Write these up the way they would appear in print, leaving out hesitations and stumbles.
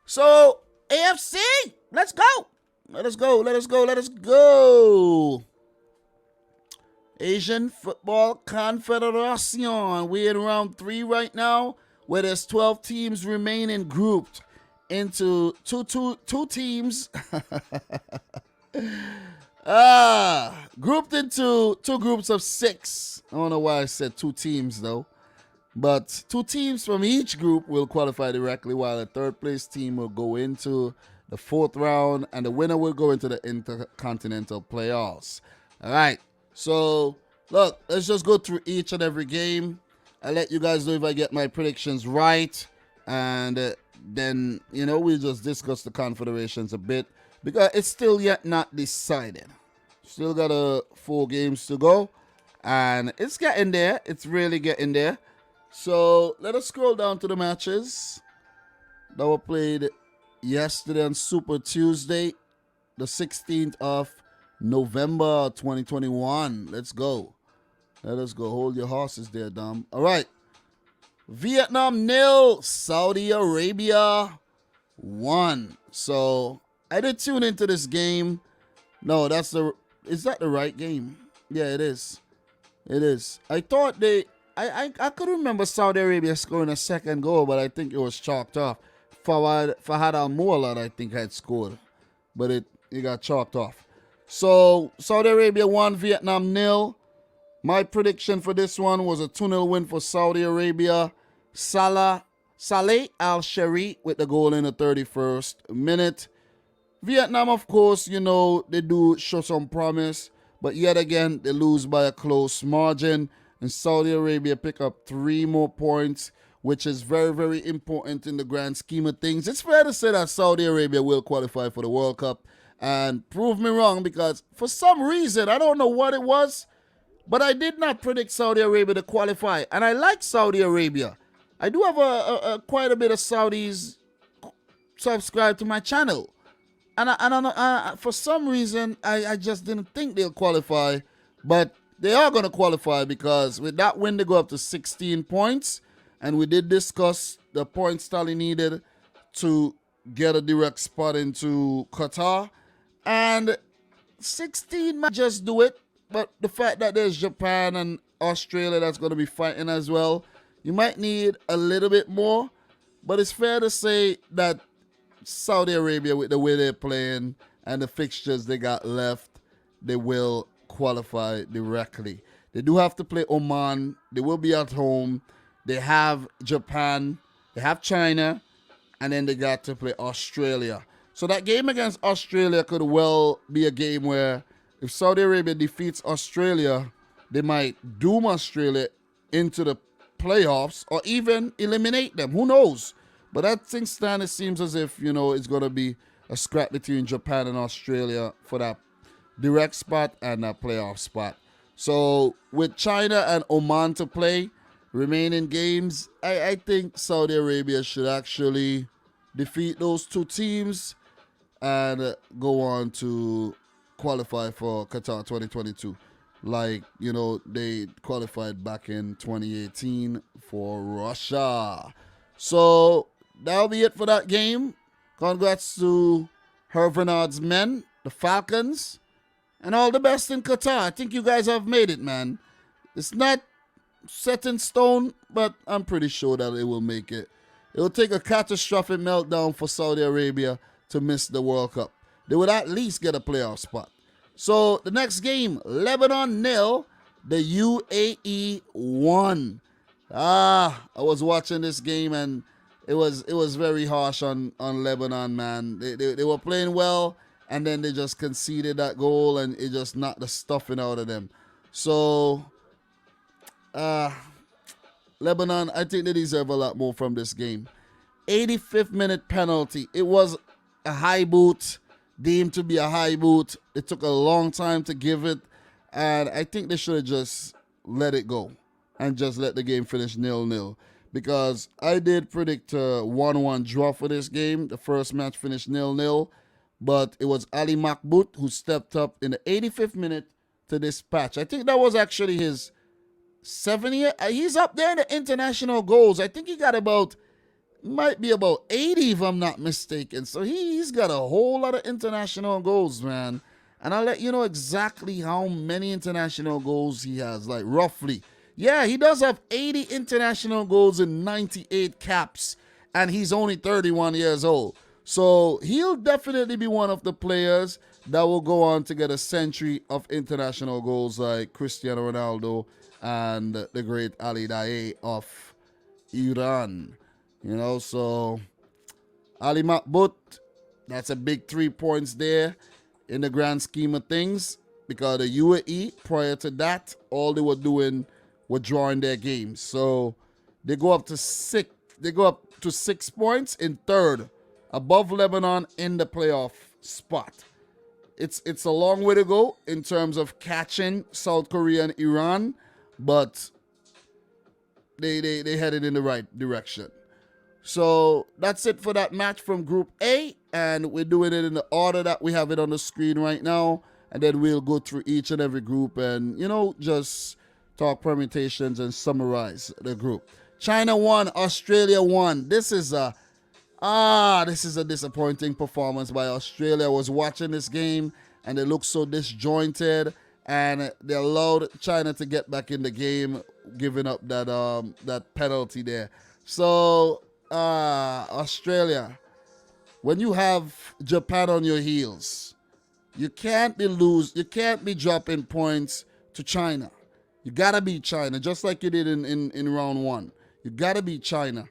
So, AFC, let's go. Let us go. Let us go. Let us go. Asian Football Confederation. We're in round 3 right now, where there's 12 teams remaining grouped into two teams. Grouped into 2 groups of 6. I don't know why I said 2 teams though. But 2 teams from each group will qualify directly, while the 3rd place team will go into the 4th round, and the winner will go into the Intercontinental Playoffs. All right. So, look, let's just go through each and every game. I'll let you guys know if I get my predictions right. And then, we'll just discuss the confederations a bit, because it's still yet not decided. Still got 4 games to go. And it's getting there. It's really getting there. So, let us scroll down to the matches that were played yesterday on Super Tuesday, the 16th of November 2021. Let's go. Let us go. Hold your horses there, Dom. All right. Vietnam 0, Saudi Arabia 1. So, I did tune into this game. No, is that the right game? Yeah, it is. It is. I thought I could remember Saudi Arabia scoring a second goal, but I think it was chalked off. Fahad Al-Muallad, I think, had scored, but it got chalked off. So, Saudi Arabia 1, Vietnam 0. My prediction for this one was a 2-0 win for Saudi Arabia. Saleh Al-Shari with the goal in the 31st minute. Vietnam, of course, they do show some promise, but yet again, they lose by a close margin. And Saudi Arabia pick up 3 more points, which is very, very important in the grand scheme of things. It's fair to say that Saudi Arabia will qualify for the World Cup. And prove me wrong, because for some reason, I don't know what it was, but I did not predict Saudi Arabia to qualify. And I like Saudi Arabia. I do have quite a bit of Saudis subscribed to my channel. And for some reason, I just didn't think they'll qualify. But they are going to qualify, because with that win, they go up to 16 points. And we did discuss the points tally needed to get a direct spot into Qatar. And 16 might just do it. But the fact that there's Japan and Australia that's going to be fighting as well, you might need a little bit more. But it's fair to say that Saudi Arabia, with the way they're playing and the fixtures they got left, they will qualify directly. They do have to play Oman. They will be at home. They have Japan. They have China. And then they got to play Australia. So that game against Australia could well be a game where if Saudi Arabia defeats Australia, they might doom Australia into the playoffs or even eliminate them. Who knows? But at thing stand, it seems as if, it's going to be a scrap between Japan and Australia for that direct spot and that playoff spot. So with China and Oman to play, remaining games, I think Saudi Arabia should actually defeat those 2 teams and go on to qualify for Qatar 2022. Like, they qualified back in 2018 for Russia. So that'll be it for that game. Congrats to Hervenard's men, the Falcons, and all the best in Qatar. I think you guys have made it, man. It's not set in stone, but I'm pretty sure that it will make it. It will take a catastrophic meltdown for Saudi Arabia to miss the World Cup. They would at least get a playoff spot. So the next game, Lebanon 0, the UAE 1. I was watching this game and it was very harsh on Lebanon, man. They were playing well, and then they just conceded that goal and it just knocked the stuffing out of them. So Lebanon, I think they deserve a lot more from this game. 85th minute penalty. It was a high boot, deemed to be a high boot. It took a long time to give it, and I think they should have just let it go and just let the game finish 0-0. Because I did predict a 1-1 draw for this game. The first match finished 0-0, but it was Ali Makbout who stepped up in the 85th minute to dispatch. I think that was actually his 7th year. He's up there in the international goals. I think he got about might be about 80 if I'm not mistaken. So he's got a whole lot of international goals, man. And I'll let you know exactly how many international goals he has, like roughly. Yeah, he does have 80 international goals in 98 caps, and he's only 31 years old. So he'll definitely be one of the players that will go on to get a century of international goals like Cristiano Ronaldo and the great Ali Daei of Iran. So Ali Makbout, that's a big 3 points there in the grand scheme of things, because the UAE, prior to that, all they were doing were drawing their games. So they go up to 6 points in third, above Lebanon in the playoff spot. It's a long way to go in terms of catching South Korea and Iran, but they headed in the right direction. So that's it for that match from Group A, and we're doing it in the order that we have it on the screen right now, and then we'll go through each and every group and, just talk permutations and summarize the group. China won, Australia won. This is a disappointing performance by Australia. I was watching this game, and they looked so disjointed, and they allowed China to get back in the game, giving up that penalty there. So Australia, when you have Japan on your heels, you can't be dropping points to China. You gotta beat China, just like you did in round one. You gotta beat China.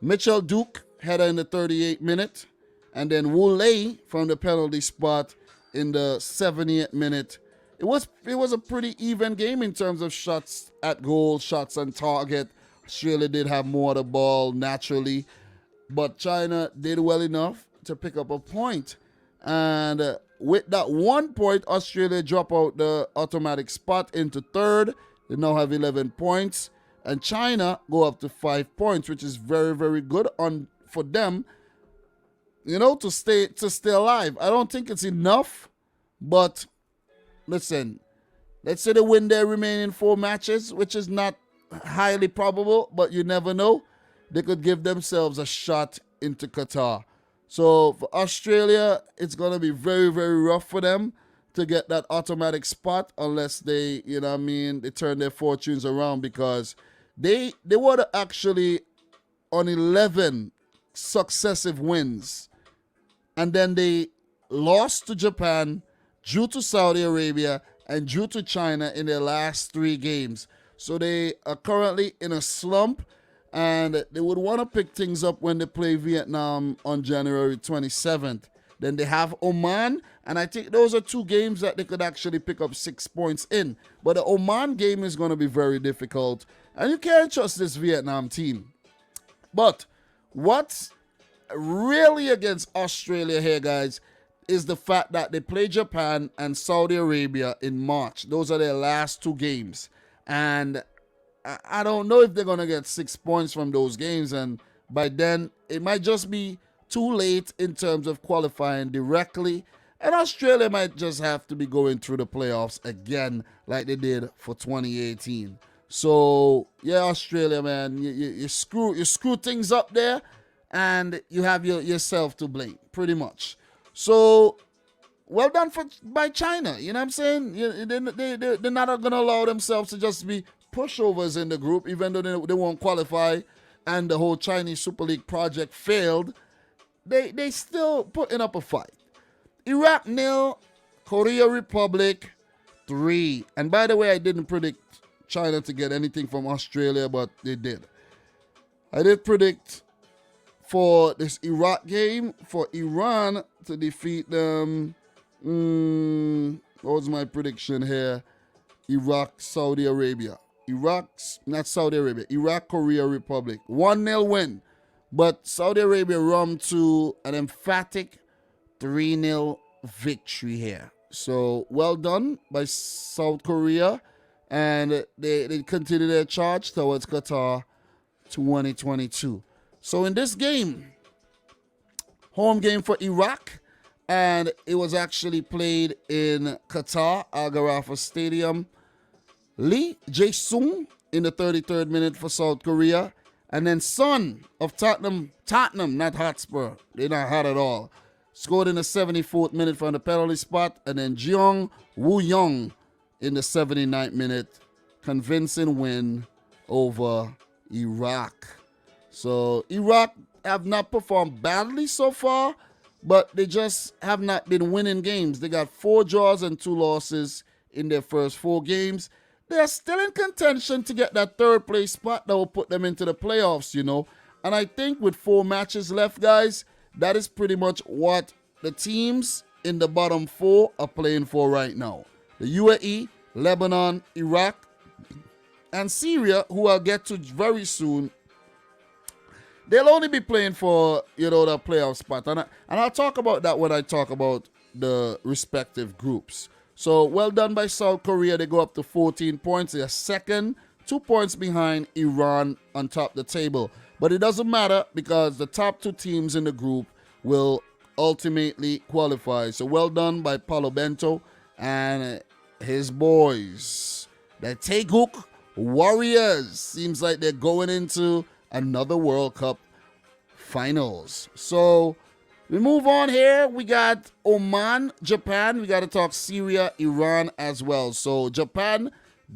Mitchell Duke header in the 38th minute, and then Wu Lei from the penalty spot in the 70th minute. It was a pretty even game in terms of shots at goal, shots on target. Australia did have more of the ball naturally, but China did well enough to pick up a point. And with that 1 point, Australia drop out the automatic spot into third. They now have 11 points. And China go up to 5 points, which is very, very good for them, to stay alive. I don't think it's enough, but listen, let's say they win their remaining 4 matches, which is not highly probable, but you never know. They could give themselves a shot into Qatar. So for Australia, it's going to be very, very rough for them to get that automatic spot unless they, they turn their fortunes around, because they were actually on 11 successive wins, and then they lost to Japan, drew to Saudi Arabia, and drew to China in their last 3 games. So they are currently in a slump, and they would want to pick things up when they play Vietnam on January 27th. Then they have Oman, and I think those are 2 games that they could actually pick up 6 points in. But the Oman game is going to be very difficult, and you can't trust this Vietnam team. But what's really against Australia here, guys, is the fact that they play Japan and Saudi Arabia in March. Those are their last 2 games. And I don't know if they're going to get 6 points from those games. And by then, it might just be too late in terms of qualifying directly. And Australia might just have to be going through the playoffs again like they did for 2018. So, yeah, Australia, man, you screw things up there, and you have yourself to blame, pretty much. So, well done by China. You know what I'm saying? They're not going to allow themselves to just be pushovers in the group, even though they won't qualify and the whole Chinese Super League project failed. They still putting up a fight. Iraq 0, Korea Republic 3. And by the way, I didn't predict China to get anything from Australia, but they did. I did predict for this Iraq game for Iran to defeat them. What was my prediction here? Iraq, Saudi Arabia. Iraq, Korea Republic. 1-0 win. But Saudi Arabia run to an emphatic 3-0 victory here. So well done by South Korea. And they continue their charge towards Qatar 2022. So in this game, home game for Iraq, and it was actually played in Qatar, Al Gharafa Stadium. Lee Jae-sung in the 33rd minute for South Korea, And then Son of Tottenham, not Hotspur, they're not hot at all, scored in the 74th minute from the penalty spot. And then Jeong Woo-young in the 79th minute, convincing win over Iraq. So Iraq have not performed badly so far, but they just have not been winning games. They got 4 draws and 2 losses in their first 4 games. They're still in contention to get that 3rd place spot that will put them into the playoffs, And I think with 4 matches left, guys, that is pretty much what the teams in the bottom 4 are playing for right now. The UAE, Lebanon, Iraq, and Syria, who I'll get to very soon, they'll only be playing for, the playoff spot. And I'll talk about that when I talk about the respective groups. So, well done by South Korea. They go up to 14 points. They're second, 2 points behind Iran on top of the table. But it doesn't matter because the top 2 teams in the group will ultimately qualify. So, well done by Paulo Bento and his boys. The Taeguk Warriors. Seems like they're going into another World Cup finals. So, we move on here. We got Oman, Japan. We got to talk Syria, Iran as well. So Japan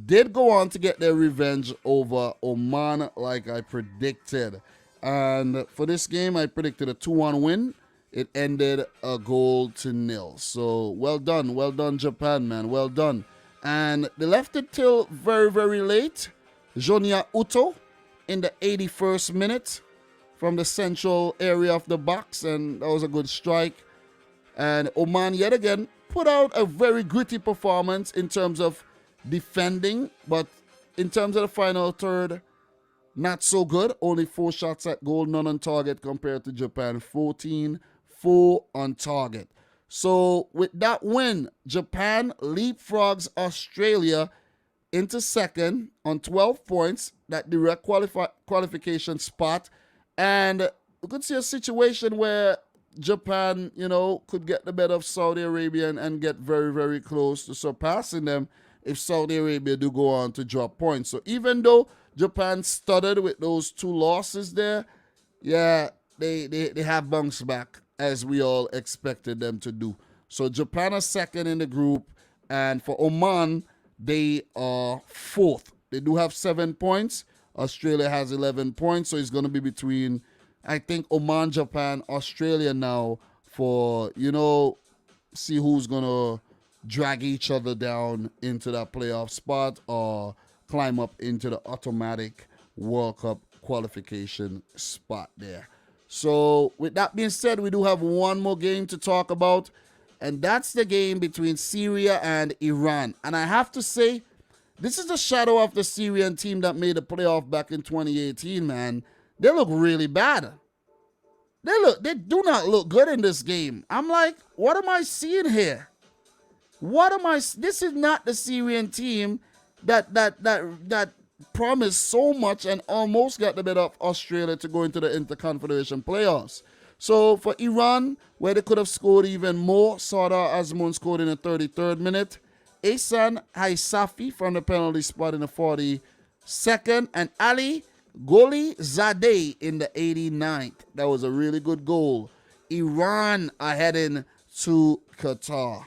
did go on to get their revenge over Oman like I predicted. And for this game, I predicted a 2-1 win. It ended a 0-0. So well done Japan, man. Well done. And they left it till very, very late. Jonia Uto in the 81st minute from the central area of the box, and that was a good strike. And Oman yet again put out a very gritty performance in terms of defending, but in terms of the final third, not so good. Only 4 shots at goal, none on target compared to Japan. 14, 4 on target. So with that win, Japan leapfrogs Australia into second on 12 points, that direct qualification spot. And we could see a situation where Japan, could get the better of Saudi Arabia and get very, very close to surpassing them if Saudi Arabia do go on to drop points. So even though Japan stuttered with those 2 losses there, yeah, they have bounced back as we all expected them to do. So Japan is second in the group, and for Oman, they are 4th. They do have 7 points. Australia has 11 points, so it's going to be between, I think, Oman, Japan, Australia now for, see who's going to drag each other down into that playoff spot or climb up into the automatic World Cup qualification spot there. So with that being said, we do have one more game to talk about, and that's the game between Syria and Iran. And I have to say, this is the shadow of the Syrian team that made the playoff back in 2018, man. They look really bad. They do not look good in this game. I'm like, what am I seeing here? This is not the Syrian team that promised so much and almost got the better of Australia to go into the Interconfederation playoffs. So for Iran, where they could have scored even more, Sardar Azmoun scored in the 33rd minute. Ehsan Haisafi from the penalty spot in the 42nd, and Ali Goli Zadeh in the 89th. That was a really good goal. Iran are heading to Qatar.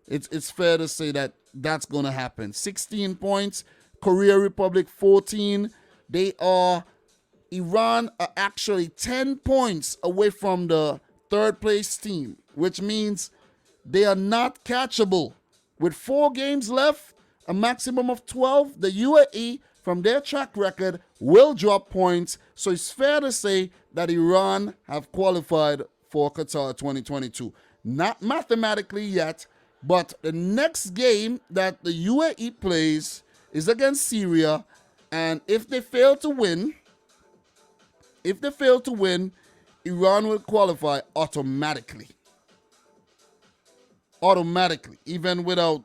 It's fair to say that that's going to happen. 16 points, Korea Republic 14. Iran are actually 10 points away from the 3rd place team, which means they are not catchable. With 4 games left, a maximum of 12, the UAE, from their track record, will drop points. So it's fair to say that Iran have qualified for Qatar 2022. Not mathematically yet, but the next game that the UAE plays is against Syria. And if they fail to win, Iran will qualify automatically, even without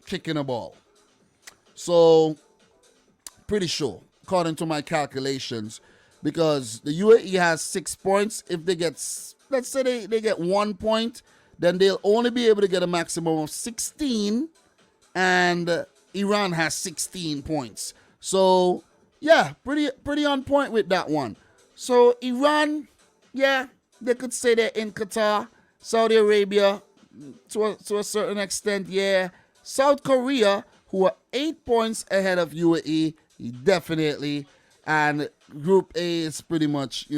kicking a ball. So, pretty sure, according to my calculations, because the UAE has 6 points. If they get, let's say they get 1 point, then they'll only be able to get a maximum of 16, and Iran has 16 points. So, Yeah, pretty on point with that one. So Iran, yeah, they could say they're in Qatar. Saudi Arabia, to a certain extent, yeah. South Korea, who are 8 points ahead of UAE, definitely. And Group A is pretty much,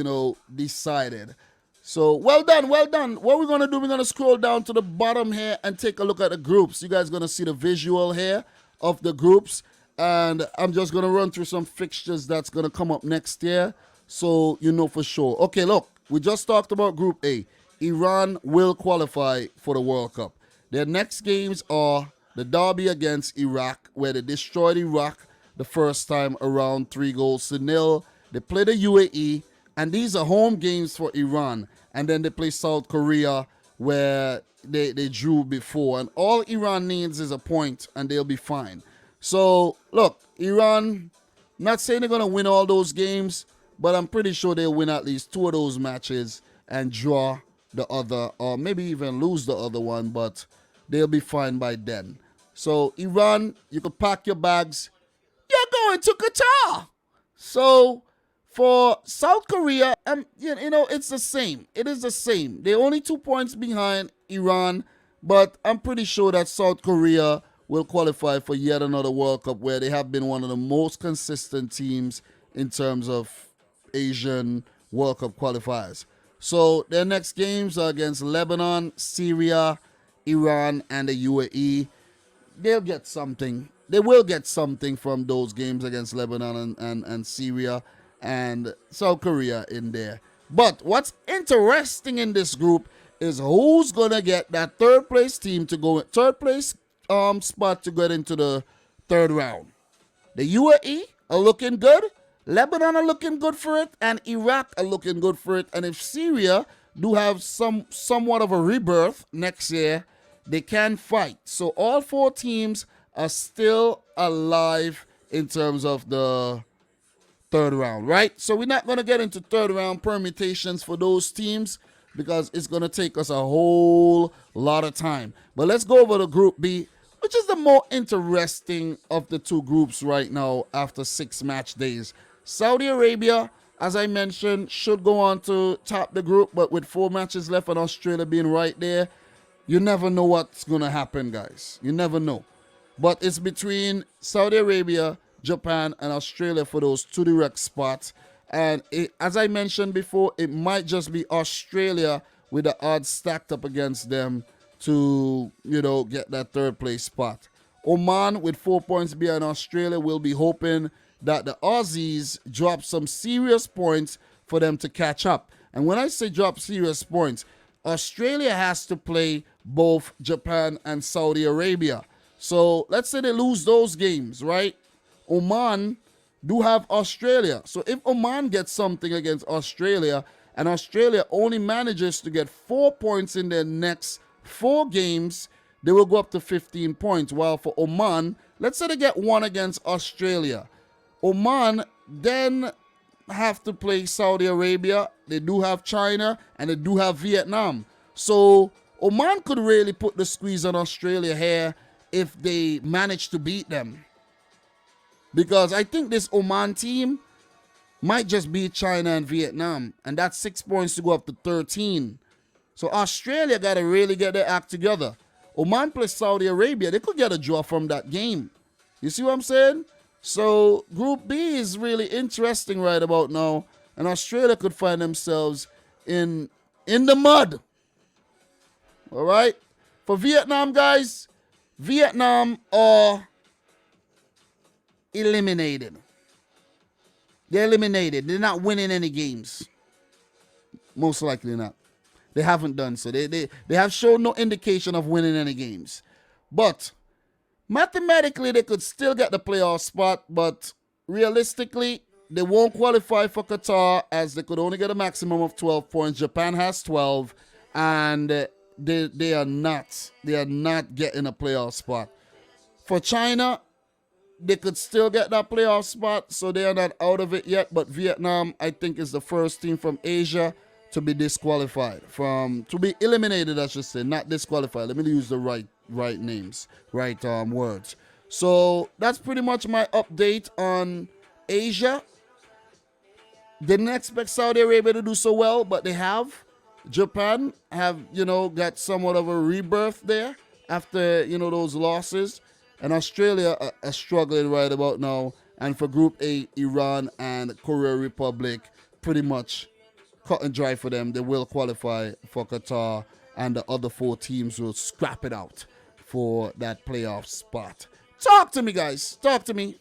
decided. So well done, well done. What we're gonna do, we're gonna scroll down to the bottom here and take a look at the groups. You guys gonna see the visual here of the groups, and I'm just gonna run through some fixtures that's gonna come up next year, so you know for sure. Okay, look, we just talked about Group A. Iran will qualify for the World Cup. Their next games are the derby against Iraq, where they destroyed Iraq the first time around 3-0. They play the UAE, and these are home games for Iran. And then they play South Korea, where they drew before. And all Iran needs is a point, and they'll be fine. So, look, Iran, not saying they're going to win all those games, but I'm pretty sure they'll win at least 2 of those matches and draw the other, or maybe even lose the other one, but they'll be fine by then. So, Iran, you can pack your bags. You're going to Qatar. So, for South Korea, it's the same. It is the same. They're only 2 points behind Iran, but I'm pretty sure that South Korea will qualify for yet another World Cup, where they have been one of the most consistent teams in terms of Asian World Cup qualifiers. So their next games are against Lebanon, Syria, Iran, and the UAE. They'll get something. They will get something from those games against Lebanon and Syria and South Korea in there. But what's interesting in this group is who's gonna get that third place team to go third place spot to get into the third round. The UAE are looking good, Lebanon are looking good for it, and Iraq are looking good for it. And if Syria do have somewhat of a rebirth next year, they can fight. So all 4 teams are still alive in terms of the third round, right? So we're not going to get into third round permutations for those teams because it's going to take us a whole lot of time. But let's go over to Group B, which is the more interesting of the 2 groups right now after 6 match days. Saudi Arabia, as I mentioned, should go on to top the group, but with 4 matches left and Australia being right there, you never know what's going to happen, guys. You never know. But it's between Saudi Arabia, Japan, and Australia for those 2 direct spots. And as I mentioned before, it might just be Australia with the odds stacked up against them to, get that third place spot. Oman, with 4 points behind Australia, will be hoping that the Aussies drop some serious points for them to catch up. And when I say drop serious points, Australia has to play both Japan and Saudi Arabia. So let's say they lose those games, right? Oman do have Australia. So if Oman gets something against Australia and Australia only manages to get 4 points in their next 4 games, they will go up to 15 points. While for Oman, let's say they get 1 against Australia. Oman then have to play Saudi Arabia. They do have China and they do have Vietnam. So Oman could really put the squeeze on Australia here if they manage to beat them. Because I think this Oman team might just beat China and Vietnam. And that's 6 points to go up to 13. So Australia got to really get their act together. Oman plays Saudi Arabia. They could get a draw from that game. You see what I'm saying? So Group B is really interesting right about now. And Australia could find themselves in the mud. All right? For Vietnam, guys, Vietnam are eliminated. They're eliminated. They're not winning any games. Most likely not. They haven't done so. They have shown no indication of winning any games. But mathematically, they could still get the playoff spot, but realistically, they won't qualify for Qatar as they could only get a maximum of 12 points. Japan has 12, and they are not getting a playoff spot. For China, they could still get that playoff spot, so they are not out of it yet. But Vietnam, I think, is the first team from Asia to be disqualified, to be eliminated, I should say, not disqualified. Let me use the right names, words. So that's pretty much my update on Asia, didn't expect Saudi Arabia to do so well, but they have. Japan have, got somewhat of a rebirth there after, those losses. And Australia are struggling right about now. And for Group A, Iran and Korea Republic, pretty much cut and dry for them. They will qualify for Qatar, and the other 4 teams will scrap it out for that playoff spot. Talk to me, guys. Talk to me.